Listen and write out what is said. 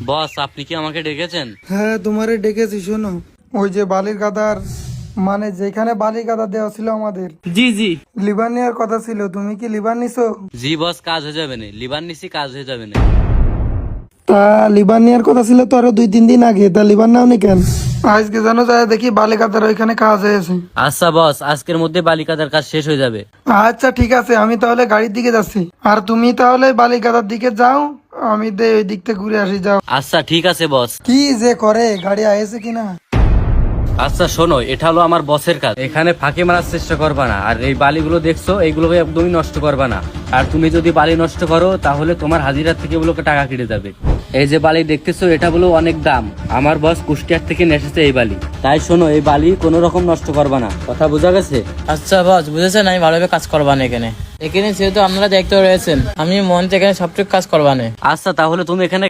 বস, আপনি কি আমাকে ডেকেছেন? হ্যাঁ, তোমারে ডেকেছি। শোনো, ওই যে বালির গাদার, মানে যেখানে বালির গাদা দেওয়া ছিল আমাদের, জি জি। লিভার নেওয়ার কথা ছিল। তুমি কি লিভার নিছো? জি বস, কাজ হয়ে যাবে না, লিভার নিছি, কাজ হয়ে যাবে না। তা লিভার নেওয়ার কথা ছিল তো আরো 2-3 দিন আগে, তা লিভার নাওনি কেন? আজকে জানো যায় দেখি বালি গাদার ওইখানে কাজ হয়েছে। আচ্ছা বস, আজকের মধ্যে বালিকাদার কাজ শেষ হয়ে যাবে। আচ্ছা ঠিক আছে, আমি তাহলে গাড়ির দিকে যাচ্ছি, আর তুমি তাহলে বালি গাদার দিকে যাও, আমি ওই দিক থেকে ঘুরে আসি। যাও। আচ্ছা ঠিক আছে বস। কি যে করে, গাড়ি আয়েছে কিনা? আচ্ছা শোনো, এটা হলো আমার বসের কাজ। এখানে ফাঁকি মারার চেষ্টা করবা না, আর এই বালিগুলো দেখছো, এইগুলোকে একদমই নষ্ট করবা না। আর তুমি যদি বালি নষ্ট করো তাহলে তোমার হাজিরার থেকে ওগুলোকে টাকা কেটে যাবে। এই যে বালি দেখতেছো, এটা বলো অনেক দাম। আমার বস কুষ্টিয়ার থেকে নিয়ে এসেছে এই বালি। তাই শোনো, এই বালি কোনো রকম নষ্ট করবা না, কথা বোঝা গেছে? আচ্ছা বস, বুঝেছেন, আমি ভালোভাবে কাজ করবানে এখানে। এখানে যেহেতু আপনারা দেখতে রয়েছেন, আমি মন থেকে এখানে সবটুকু কাজ করবানে। আচ্ছা তাহলে তুমি এখানে